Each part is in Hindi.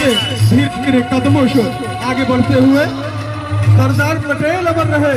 अपने धीरे कदमों से आगे बढ़ते हुए सरदार पटेल अमर रहे।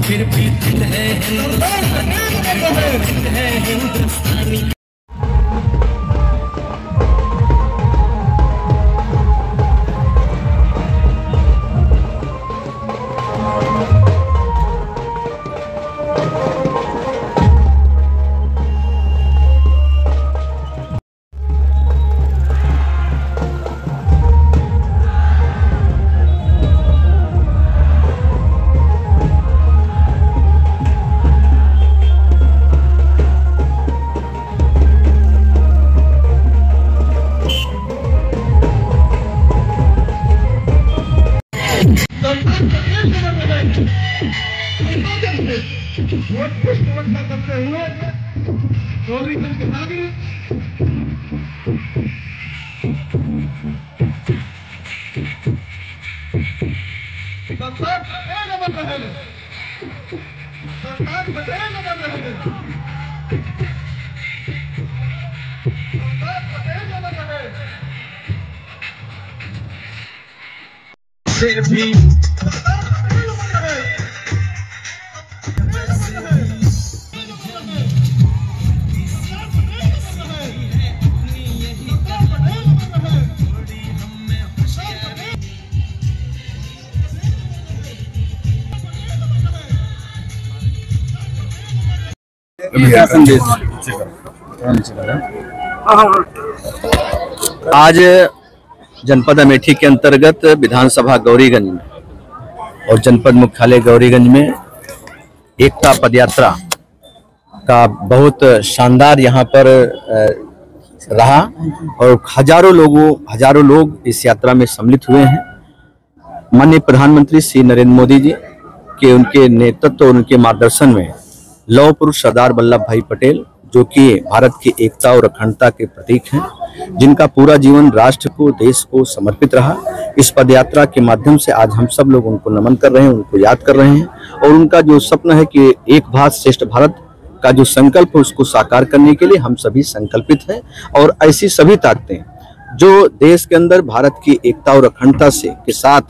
फिर भी दिल है हिंदुस्तानी। क्या संदेश आज जनपद अमेठी के अंतर्गत विधानसभा गौरीगंज में और जनपद मुख्यालय गौरीगंज में एकता पदयात्रा का बहुत शानदार यहाँ पर रहा और हजारों लोग इस यात्रा में सम्मिलित हुए हैं। माननीय प्रधानमंत्री श्री नरेंद्र मोदी जी के उनके नेतृत्व और उनके मार्गदर्शन में लौह पुरुष सरदार वल्लभ भाई पटेल, जो कि भारत की एकता और अखंडता के प्रतीक हैं, जिनका पूरा जीवन राष्ट्र को, देश को समर्पित रहा। इस पदयात्रा के माध्यम से आज हम सब लोग उनको नमन कर रहे हैं, उनको याद कर रहे हैं और उनका जो सपना है कि एक भारत श्रेष्ठ भारत का जो संकल्प है उसको साकार करने के लिए हम सभी संकल्पित हैं। और ऐसी सभी ताकतें जो देश के अंदर भारत की एकता और अखंडता से के साथ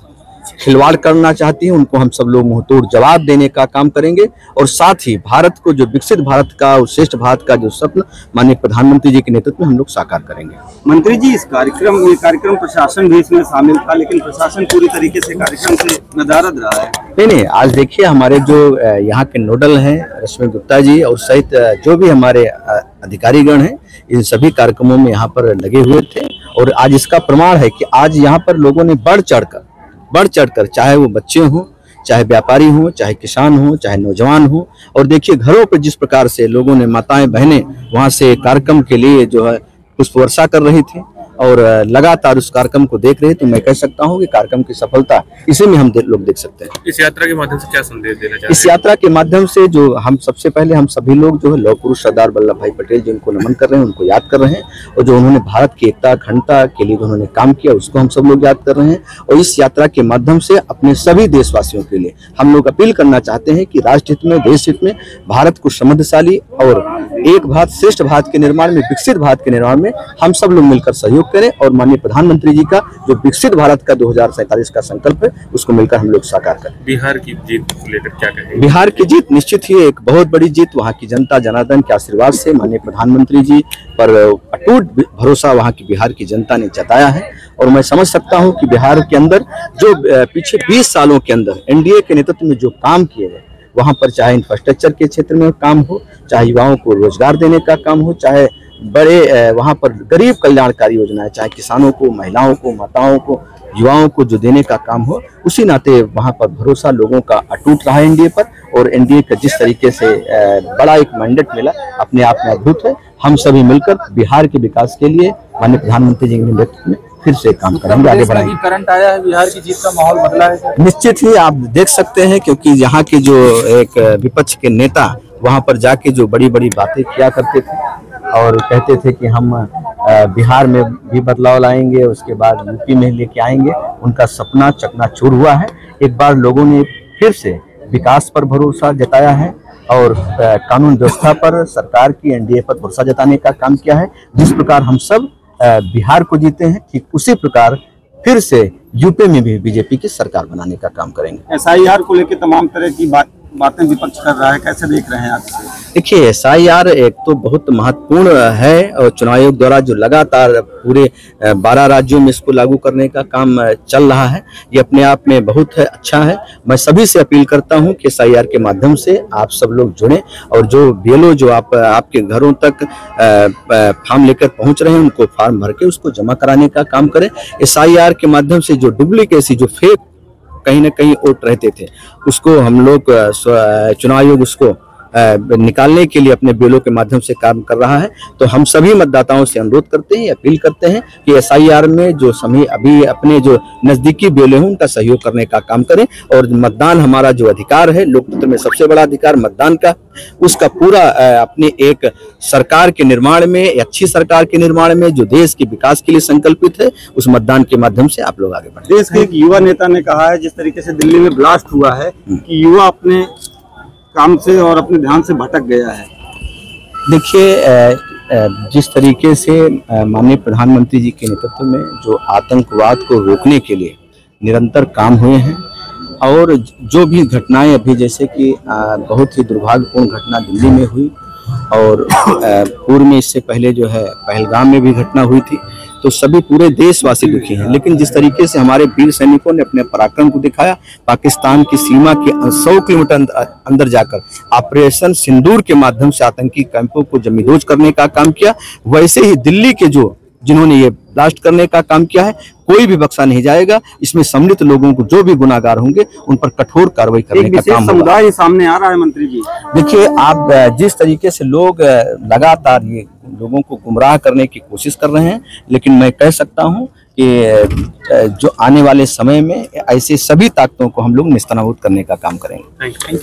खिलवाड़ करना चाहती हैं, उनको हम सब लोग मुंहतोड़ जवाब देने का काम करेंगे। और साथ ही भारत को जो विकसित भारत का और श्रेष्ठ भारत का जो स्वप्न माननीय प्रधानमंत्री जी के नेतृत्व में हम लोग साकार करेंगे। मंत्री जी, इस कार्यक्रम प्रशासन भी इसमें शामिल था, लेकिन प्रशासन पूरी तरीके से कार्यक्रम से नदारद रहा है। नहीं, आज देखिए हमारे जो यहाँ के नोडल हैं रश्मि गुप्ता जी और सहित जो भी हमारे अधिकारीगण हैं, इन सभी कार्यक्रमों में यहाँ पर लगे हुए थे। और आज इसका प्रमाण है कि आज यहाँ पर लोगों ने बढ़ चढ़कर चाहे वो बच्चे हों, चाहे व्यापारी हों, चाहे किसान हों, चाहे नौजवान हों, और देखिए घरों पर जिस प्रकार से लोगों ने माताएं बहनें वहां से कार्यक्रम के लिए जो है पुष्प वर्षा कर रही थी और लगातार उस कार्यक्रम को देख रहे, तो मैं कह सकता हूं कि कार्यक्रम की सफलता इसी में हम लोग देख सकते हैं। इस यात्रा के माध्यम से क्या संदेश देना चाहते हैं? इस यात्रा के माध्यम से जो हम सबसे पहले हम सभी लोग जो है लौह पुरुष सरदार वल्लभ भाई पटेल जिनको नमन कर रहे हैं, उनको याद कर रहे हैं। और जो उन्होंने भारत की एकता अखंडता के लिए जो उन्होंने काम किया उसको हम सब लोग याद कर रहे हैं। और इस यात्रा के माध्यम से अपने सभी देशवासियों के लिए हम लोग अपील करना चाहते हैं कि राष्ट्र हित में, देश हित में, भारत को समृद्धशाली और एक भारत श्रेष्ठ भारत के निर्माण में, विकसित भारत के निर्माण में हम सब लोग मिलकर सहयोग करें और माननीय प्रधानमंत्री जी का जो विकसित भारत का 2047 का संकल्प है उसको मिलकर हम लोग साकार करें। बिहार की जीत को लेकर क्या कहेंगे? बिहार की जीत निश्चित ही एक बहुत बड़ी जीत, वहाँ की जनता जनार्दन के आशीर्वाद से माननीय प्रधानमंत्री जी पर अटूट भरोसा वहाँ की बिहार की जनता ने जताया है। और मैं समझ सकता हूँ कि बिहार के अंदर जो पिछले 20 सालों के अंदर एनडीए के नेतृत्व में जो काम किए गए, वहाँ पर चाहे इंफ्रास्ट्रक्चर के क्षेत्र में काम हो, चाहे युवाओं को रोजगार देने का काम हो, चाहे बड़े वहाँ पर गरीब कल्याणकारी योजनाएं, चाहे किसानों को, महिलाओं को, माताओं को, युवाओं को जो देने का काम हो, उसी नाते वहाँ पर भरोसा लोगों का अटूट रहा एनडीए पर। और एनडीए का जिस तरीके से बड़ा एक मैंडेट मिला, अपने आप में अद्भुत है। हम सभी मिलकर बिहार के विकास के लिए माननीय प्रधानमंत्री जी के नेतृत्व में फिर से काम करेंगे, आगे बढ़ाएंगे। करंट आया है, बिहार की जीत का माहौल बदला है। निश्चित ही आप देख सकते हैं, क्योंकि यहाँ के जो एक विपक्ष के नेता वहाँ पर जाके जो बड़ी बड़ी बातें किया करते थे और कहते थे कि हम बिहार में भी बदलाव लाएंगे, उसके बाद यूपी में लेके आएंगे, उनका सपना चकनाचूर हुआ है। एक बार लोगों ने फिर से विकास पर भरोसा जताया है और कानून व्यवस्था पर, सरकार की एनडीए पर भरोसा जताने का काम किया है। जिस प्रकार हम सब बिहार को जीते हैं, ठीक उसी प्रकार फिर से यूपी में भी बीजेपी की सरकार बनाने का काम करेंगे। एसआईआर को लेकर तमाम तरह की बातें विपक्ष कर रहा है, कैसे देख रहे हैं आप इसे? देखिए, एसआईआर एक तो बहुत महत्वपूर्ण है और चुनाव आयोग द्वारा जो लगातार पूरे 12 राज्यों में इसको लागू करने का काम चल रहा है, ये अपने आप में बहुत अच्छा है। मैं सभी से अपील करता हूं कि एसआईआर के माध्यम से आप सब लोग जुड़ें और जो बीएलओ जो आपके घरों तक फॉर्म लेकर पहुंच रहे हैं, उनको फॉर्म भर के उसको जमा कराने का काम करें। एसआईआर के माध्यम से जो डुप्लीकेसी, जो फेक कहीं न कहीं वोट रहते थे, उसको हम लोग चुनाव आयोग उसको निकालने के लिए अपने बिलों के माध्यम से काम कर रहा है। तो हम सभी मतदाताओं से अनुरोध करते हैं, अपील करते हैं कि एसआईआर में जो सभी अभी अपने जो नजदीकी बिलों हैं उनका सहयोग करने का काम करें। और मतदान हमारा जो अधिकार है, लोकतंत्र में सबसे बड़ा अधिकार मतदान का, उसका पूरा अपने एक सरकार के निर्माण में, अच्छी सरकार के निर्माण में जो देश के विकास के लिए संकल्पित है, उस मतदान के माध्यम से आप लोग आगे बढ़ें। देश के एक युवा नेता ने कहा है, जिस तरीके से दिल्ली में ब्लास्ट हुआ है, कि युवा अपने काम से और अपने ध्यान से भटक गया है। देखिए, जिस तरीके से माननीय प्रधानमंत्री जी के नेतृत्व में जो आतंकवाद को रोकने के लिए निरंतर काम हुए हैं और जो भी घटनाएं अभी, जैसे कि बहुत ही दुर्भाग्यपूर्ण घटना दिल्ली में हुई और पूर्व में इससे पहले जो है पहलगाम में भी घटना हुई थी, तो सभी पूरे देशवासी दुखी हैं। लेकिन जिस तरीके से हमारे वीर सैनिकों ने अपने पराक्रम को दिखाया, पाकिस्तान की सीमा के 100 किलोमीटर अंदर जाकर ऑपरेशन सिंदूर के माध्यम से आतंकी कैंपों को जमींदोज करने का काम किया, वैसे ही दिल्ली के जिन्होंने ये ब्लास्ट करने का काम किया है, कोई भी बख्शा नहीं जाएगा। इसमें सम्मिलित लोगों को जो भी गुनाहगार होंगे उन पर कठोर कार्रवाई करने का काम होगा। समुदाय सामने आ रहा है मंत्री जी। देखिए, आप जिस तरीके से लोग लगातार ये लोगों को गुमराह करने की कोशिश कर रहे हैं, लेकिन मैं कह सकता हूं कि जो आने वाले समय में ऐसे सभी ताकतों को हम लोग निस्तनाबूद करने का काम करेंगे। Thank you.